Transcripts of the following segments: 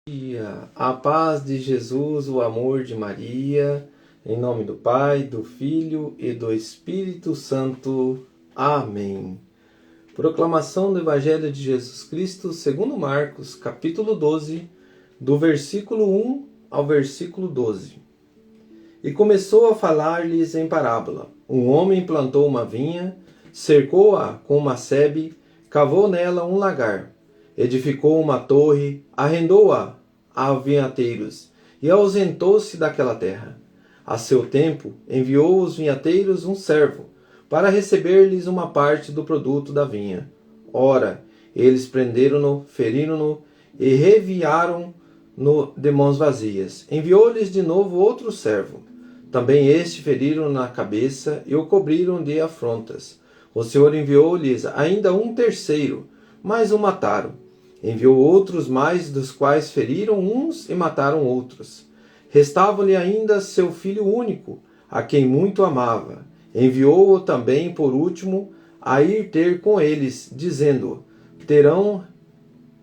Dia. A paz de Jesus, o amor de Maria, em nome do Pai, do Filho e do Espírito Santo. Amém. Proclamação do Evangelho de Jesus Cristo segundo Marcos, capítulo 12, do versículo 1 ao versículo 12. E começou a falar-lhes em parábola. Um homem plantou uma vinha, cercou-a com uma sebe, cavou nela um lagar, edificou uma torre, arrendou-a a vinhateiros e ausentou-se daquela terra. A seu tempo, enviou os vinhateiros um servo para receber-lhes uma parte do produto da vinha. Ora, eles prenderam-no, feriram-no e reviaram-no de mãos vazias. Enviou-lhes de novo outro servo. Também este feriram na cabeça e o cobriram de afrontas. O Senhor enviou-lhes ainda um terceiro, mas o mataram. Enviou outros mais, dos quais feriram uns e mataram outros. Restava-lhe ainda seu filho único, a quem muito amava. Enviou-o também, por último, a ir ter com eles, dizendo: terão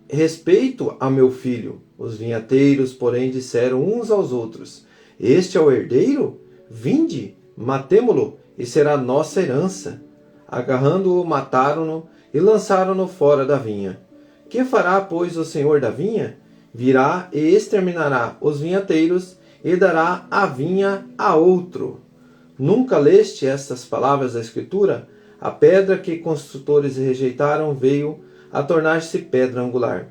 respeito a meu filho. Os vinhateiros, porém, disseram uns aos outros: este é o herdeiro? Vinde, matemo-lo, e será nossa herança. Agarrando-o, mataram-no e lançaram-no fora da vinha. Que fará, pois, o senhor da vinha? Virá e exterminará os vinhateiros e dará a vinha a outro. Nunca leste estas palavras da Escritura? A pedra que construtores rejeitaram veio a tornar-se pedra angular.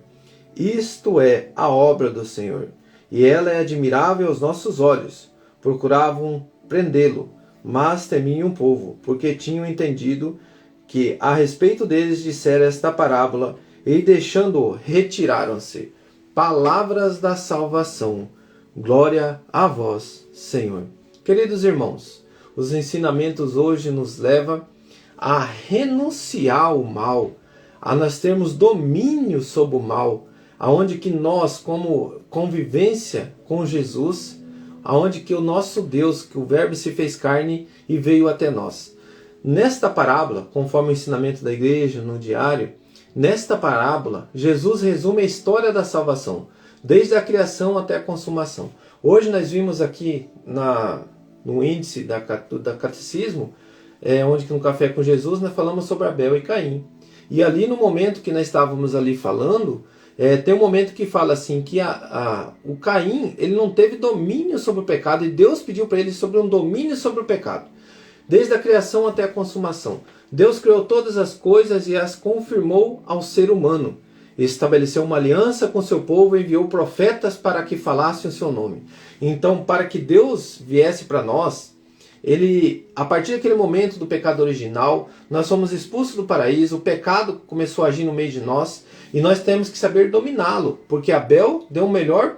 Isto é a obra do Senhor, e ela é admirável aos nossos olhos. Procuravam prendê-lo, mas temiam o povo, porque tinham entendido que a respeito deles dissera esta parábola, e deixando-o, retiraram-se. Palavras da salvação. Glória a vós, Senhor. Queridos irmãos, os ensinamentos hoje nos levam a renunciar ao mal, a nós termos domínio sobre o mal, aonde que nós, como convivência com Jesus, aonde que o nosso Deus, que o Verbo se fez carne e veio até nós. Nesta parábola, conforme o ensinamento da igreja no diário, nesta parábola, Jesus resume a história da salvação, desde a criação até a consumação. Hoje nós vimos aqui no índice da catecismo, onde no Café com Jesus nós falamos sobre Abel e Caim. E ali no momento que nós estávamos ali falando, tem um momento que fala assim, que o Caim ele não teve domínio sobre o pecado, e Deus pediu para ele sobre um domínio sobre o pecado. Desde a criação até a consumação. Deus criou todas as coisas e as confirmou ao ser humano. Estabeleceu uma aliança com seu povo e enviou profetas para que falassem o seu nome. Então, para que Deus viesse para nós, a partir daquele momento do pecado original, nós fomos expulsos do paraíso, o pecado começou a agir no meio de nós, e nós temos que saber dominá-lo, porque Abel deu o melhor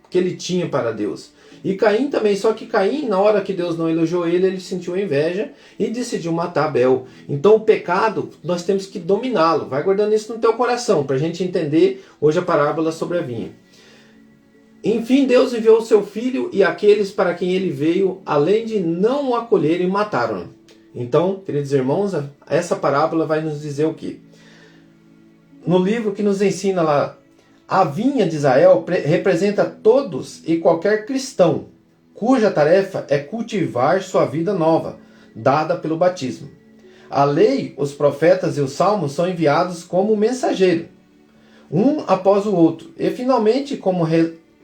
que ele tinha para Deus. E Caim também, só que Caim, na hora que Deus não elogiou ele sentiu inveja e decidiu matar Abel. Então o pecado, nós temos que dominá-lo. Vai guardando isso no teu coração, para a gente entender hoje a parábola sobre a vinha. Enfim, Deus enviou o seu filho e aqueles para quem ele veio, além de não o acolherem, mataram-no. Então, queridos irmãos, essa parábola vai nos dizer o quê? No livro que nos ensina lá, a vinha de Israel representa todos e qualquer cristão, cuja tarefa é cultivar sua vida nova, dada pelo batismo. A lei, os profetas e os salmos são enviados como mensageiro, um após o outro. E finalmente, como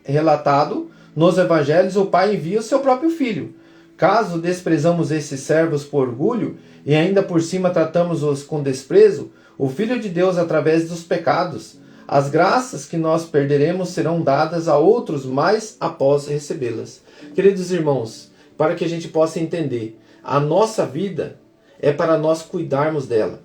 relatado nos evangelhos, o Pai envia o seu próprio Filho. Caso desprezamos esses servos por orgulho e ainda por cima tratamos-os com desprezo, o Filho de Deus, através dos pecados, as graças que nós perderemos serão dadas a outros mais após recebê-las. Queridos irmãos, para que a gente possa entender, a nossa vida é para nós cuidarmos dela.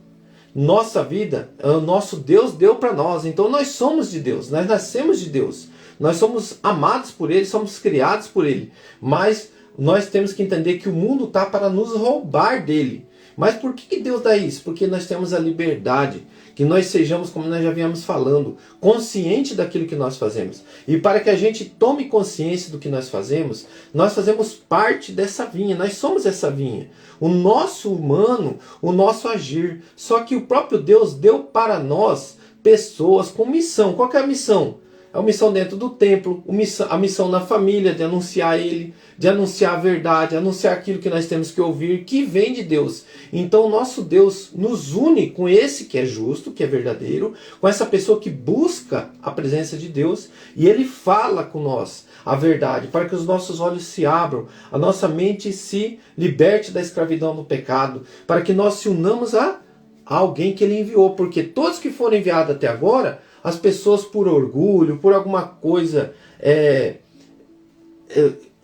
Nossa vida, o nosso Deus deu para nós, então nós somos de Deus, nós nascemos de Deus. Nós somos amados por Ele, somos criados por Ele. Mas nós temos que entender que o mundo está para nos roubar dele. Mas por que Deus dá isso? Porque nós temos a liberdade, que nós sejamos, como nós já viemos falando, conscientes daquilo que nós fazemos. E para que a gente tome consciência do que nós fazemos parte dessa vinha, nós somos essa vinha. O nosso humano, o nosso agir. Só que o próprio Deus deu para nós pessoas com missão. Qual que é a missão? a missão dentro do templo, a missão na família, de anunciar Ele, de anunciar a verdade, anunciar aquilo que nós temos que ouvir, que vem de Deus. Então o nosso Deus nos une com esse que é justo, que é verdadeiro, com essa pessoa que busca a presença de Deus, e Ele fala com nós a verdade, para que os nossos olhos se abram, a nossa mente se liberte da escravidão do pecado, para que nós se unamos a alguém que Ele enviou, porque todos que foram enviados até agora, as pessoas por orgulho, por alguma coisa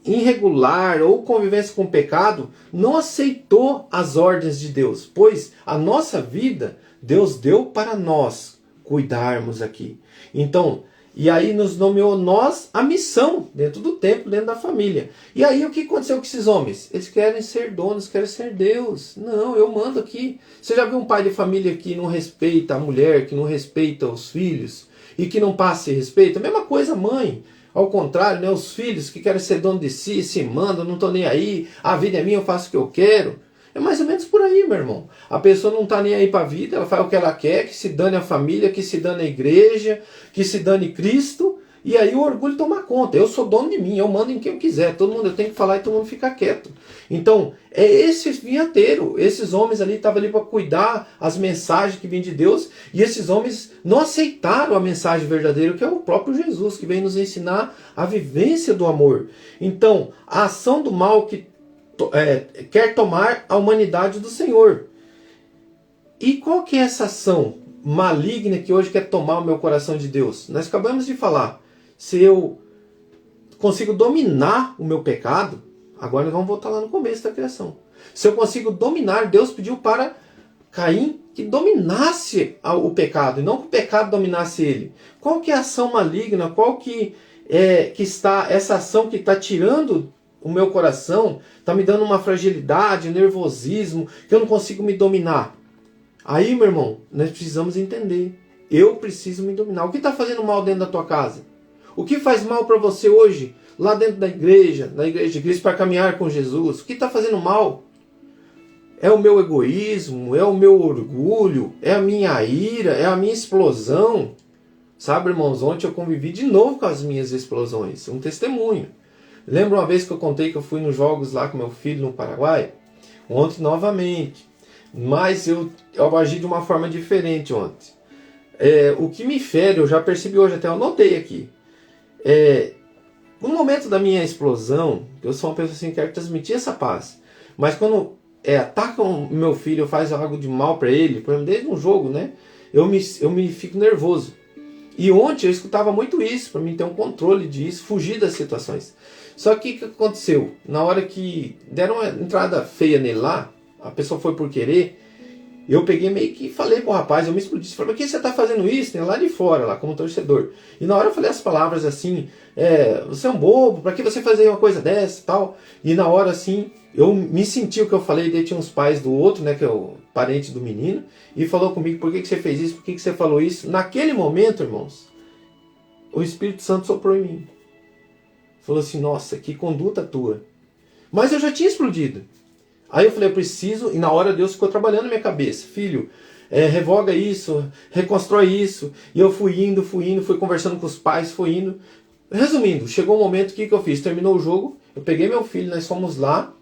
irregular ou convivência com o pecado, não aceitou as ordens de Deus, pois a nossa vida Deus deu para nós cuidarmos aqui. Então, e aí nos nomeou nós a missão dentro do templo, dentro da família. E aí o que aconteceu com esses homens? Eles querem ser donos, querem ser Deus. Não, eu mando aqui. Você já viu um pai de família que não respeita a mulher, que não respeita os filhos e que não passa esse respeito? A mesma coisa mãe. Ao contrário, né, os filhos que querem ser dono de si, se mandam, não estão nem aí, a vida é minha, eu faço o que eu quero. É mais ou menos por aí, meu irmão. A pessoa não está nem aí para a vida, ela faz o que ela quer, que se dane a família, que se dane a igreja, que se dane Cristo, e aí o orgulho toma conta. Eu sou dono de mim, eu mando em quem eu quiser, todo mundo eu tenho que falar e todo mundo fica quieto. Então, é esse vinhateiro, esses homens ali estavam ali para cuidar as mensagens que vêm de Deus, e esses homens não aceitaram a mensagem verdadeira, que é o próprio Jesus, que vem nos ensinar a vivência do amor. Então, a ação do mal que quer tomar a humanidade do Senhor. E qual que é essa ação maligna que hoje quer tomar o meu coração de Deus? Nós acabamos de falar. Se eu consigo dominar o meu pecado, agora nós vamos voltar lá no começo da criação. Se eu consigo dominar, Deus pediu para Caim que dominasse o pecado, e não que o pecado dominasse ele. Qual que é a ação maligna? Qual que está essa ação que está tirando o meu coração, está me dando uma fragilidade, nervosismo, que eu não consigo me dominar? Aí, meu irmão, nós precisamos entender. Eu preciso me dominar. O que está fazendo mal dentro da tua casa? O que faz mal para você hoje, lá dentro da igreja de Cristo, para caminhar com Jesus? O que está fazendo mal? É o meu egoísmo? É o meu orgulho? É a minha ira? É a minha explosão? Sabe, irmãos, ontem eu convivi de novo com as minhas explosões. Um testemunho. Lembra uma vez que eu contei que eu fui nos jogos lá com meu filho no Paraguai? Ontem novamente. Mas eu agi de uma forma diferente ontem. O que me fere, eu já percebi hoje, até eu anotei aqui. No momento da minha explosão, eu sou uma pessoa assim que quero transmitir essa paz. Mas quando atacam meu filho, faz algo de mal para ele, por exemplo, desde um jogo, né? Eu me fico nervoso. E ontem eu escutava muito isso, para mim ter um controle disso, fugir das situações. Só que o que aconteceu? Na hora que deram uma entrada feia nele lá, a pessoa foi por querer, eu peguei meio que falei pro rapaz, eu me explodi, falei, por que você tá fazendo isso? Lá de fora, lá como torcedor. E na hora eu falei as palavras assim, você é um bobo, pra que você fazer uma coisa dessa e tal? E na hora assim, eu me senti o que eu falei, daí tinha uns pais do outro, né, que é o parente do menino, e falou comigo, por que você fez isso, por que você falou isso? Naquele momento, irmãos, o Espírito Santo soprou em mim. Falou assim, nossa, que conduta tua. Mas eu já tinha explodido. Aí eu falei, eu preciso, e na hora Deus ficou trabalhando na minha cabeça. Filho, revoga isso, reconstrói isso. E eu fui indo, fui conversando com os pais, fui indo. Resumindo, chegou um momento, o que eu fiz? Terminou o jogo, eu peguei meu filho, nós fomos lá,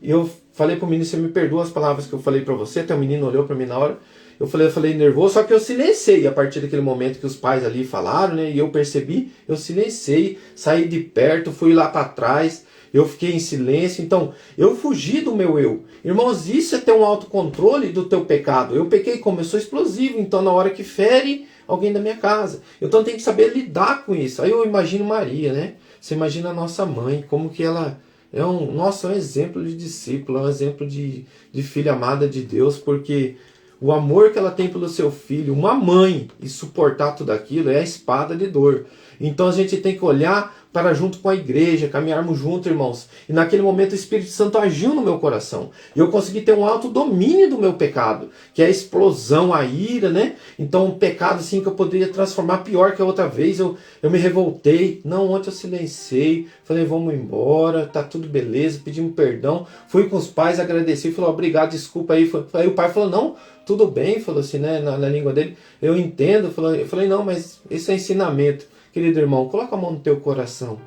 e eu falei pro menino, você me perdoa as palavras que eu falei pra você, até o menino olhou pra mim na hora. Eu falei nervoso, só que eu silenciei a partir daquele momento que os pais ali falaram, né? E eu percebi, eu silenciei, saí de perto, fui lá para trás, eu fiquei em silêncio. Então, eu fugi do meu eu. Irmãos, isso é ter um autocontrole do teu pecado. Eu pequei como? Eu sou explosivo, então na hora que fere alguém da minha casa. Então tem que saber lidar com isso. Aí eu imagino Maria, né? Você imagina a nossa mãe, como que ela é um exemplo de discípula, um exemplo de filha amada de Deus, porque o amor que ela tem pelo seu filho, uma mãe, e suportar tudo aquilo é a espada de dor. Então a gente tem que olhar para junto com a igreja, caminharmos junto, irmãos. E naquele momento o Espírito Santo agiu no meu coração. E eu consegui ter um alto domínio do meu pecado, que é a explosão, a ira, né? Então um pecado assim que eu poderia transformar pior que a outra vez. Eu me revoltei. Não, ontem eu silenciei. Falei, vamos embora, tá tudo beleza, pedimos perdão. Fui com os pais, agradeci, falou, obrigado, desculpa aí. Aí o pai falou, não, tudo bem, falou assim, né, na língua dele. Eu entendo. Eu falei, não, mas isso é ensinamento. querido irmão, coloca a mão no teu coração.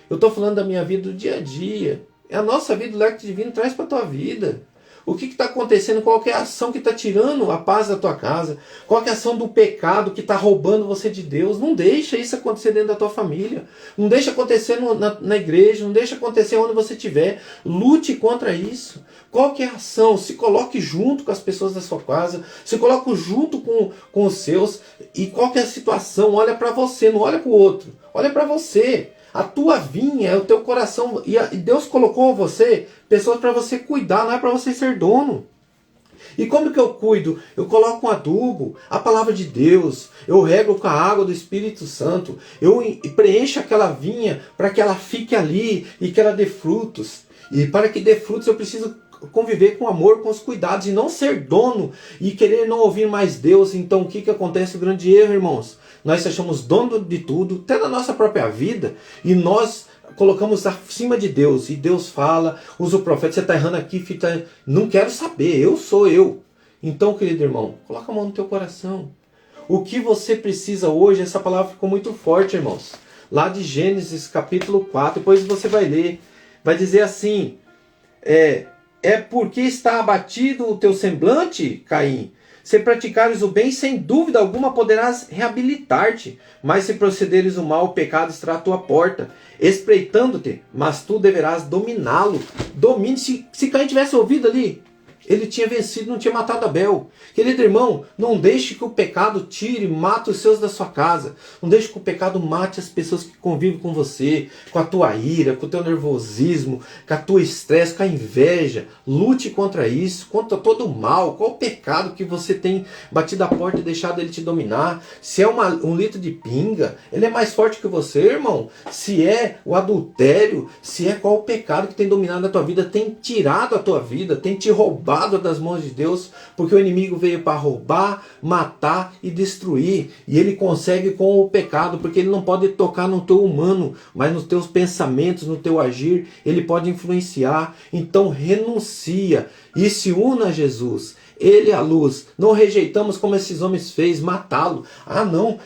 Eu estou falando da minha vida do dia a dia. É a nossa vida, o Lectio Divino traz para a tua vida. O que está acontecendo? Qual que é a ação que está tirando a paz da tua casa? Qual que é a ação do pecado que está roubando você de Deus? Não deixa isso acontecer dentro da tua família. Não deixa acontecer na igreja. Não deixa acontecer onde você estiver. Lute contra isso. Qual que é a ação? Se coloque junto com as pessoas da sua casa. Se coloque junto com os seus. E qual que é a situação? Olha para você, não olha para o outro. Olha para você. A tua vinha é o teu coração. E Deus colocou você pessoas para você cuidar, não é para você ser dono. E como que eu cuido? Eu coloco um adubo, a palavra de Deus. Eu rego com a água do Espírito Santo. Eu preencho aquela vinha para que ela fique ali e que ela dê frutos. E para que dê frutos eu preciso conviver com amor, com os cuidados e não ser dono e querer não ouvir mais Deus. Então o que acontece? O grande erro, irmãos. Nós achamos dono de tudo, até da nossa própria vida, e nós colocamos acima de Deus. E Deus fala, usa o profeta, você está errando aqui, não quero saber, eu sou eu. Então, querido irmão, coloca a mão no teu coração. O que você precisa hoje, essa palavra ficou muito forte, irmãos. Lá de Gênesis capítulo 4, depois você vai ler, vai dizer assim, é porque está abatido o teu semblante, Caim? Se praticares o bem, sem dúvida alguma poderás reabilitar-te. Mas se procederes o mal, o pecado estará à tua porta, espreitando-te, mas tu deverás dominá-lo. Domine. Se Caim tivesse ouvido ali, ele tinha vencido, não tinha matado Abel. Querido irmão, não deixe que o pecado tire, mate os seus da sua casa. Não deixe que o pecado mate as pessoas que convivem com você, com a tua ira, com o teu nervosismo, com a tua estresse, com a inveja. Lute contra isso, contra todo o mal. Qual o pecado que você tem batido a porta e deixado ele te dominar? Se é um litro de pinga, ele é mais forte que você, irmão. Se é o adultério, se é qual o pecado que tem dominado a tua vida, tem tirado a tua vida, tem te roubado das mãos de Deus, porque o inimigo veio para roubar, matar e destruir, e ele consegue com o pecado, porque ele não pode tocar no teu humano, mas nos teus pensamentos, no teu agir, ele pode influenciar. Então renuncia e se una a Jesus. Ele é a luz. Não rejeitamos como esses homens fez, matá-lo. Ah, não,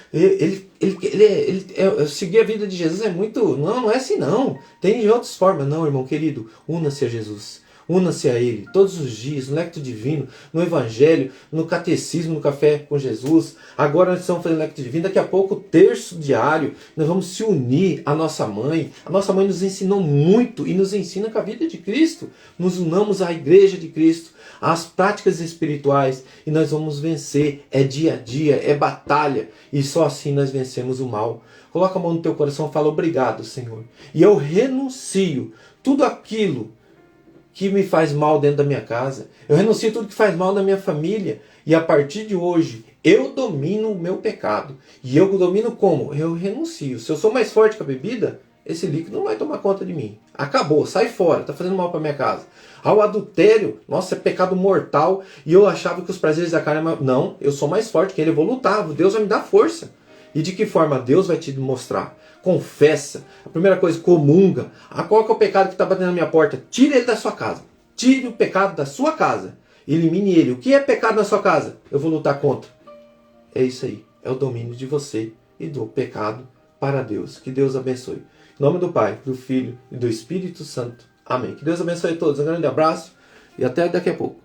seguir a vida de Jesus é muito... Não é assim não. Tem de outras formas. Não, irmão querido, una-se a Jesus. Una-se a Ele todos os dias, no Lectio Divino, no Evangelho, no Catecismo, no Café com Jesus. Agora nós estamos fazendo Lectio Divino, daqui a pouco o terço diário, nós vamos se unir à nossa mãe. A nossa mãe nos ensinou muito e nos ensina com a vida de Cristo. Nos unamos à Igreja de Cristo, às práticas espirituais e nós vamos vencer. É dia a dia, é batalha e só assim nós vencemos o mal. Coloca a mão no teu coração e fala: obrigado, Senhor. E eu renuncio tudo aquilo que me faz mal dentro da minha casa. Eu renuncio tudo que faz mal na minha família. E a partir de hoje, eu domino o meu pecado. E eu domino como? Eu renuncio. Se eu sou mais forte que a bebida, esse líquido não vai tomar conta de mim. Acabou, sai fora, está fazendo mal para minha casa. Ao adultério, nossa, é pecado mortal. E eu achava que os prazeres da carne... Não, eu sou mais forte que ele, eu vou lutar. Deus vai me dar força. E de que forma? Deus vai te mostrar. Confessa. A primeira coisa, comunga. Qual que é o pecado que está batendo na minha porta? Tire ele da sua casa. Tire o pecado da sua casa. Elimine ele. O que é pecado na sua casa? Eu vou lutar contra. É isso aí. É o domínio de você e do pecado para Deus. Que Deus abençoe. Em nome do Pai, do Filho e do Espírito Santo. Amém. Que Deus abençoe a todos. Um grande abraço e até daqui a pouco.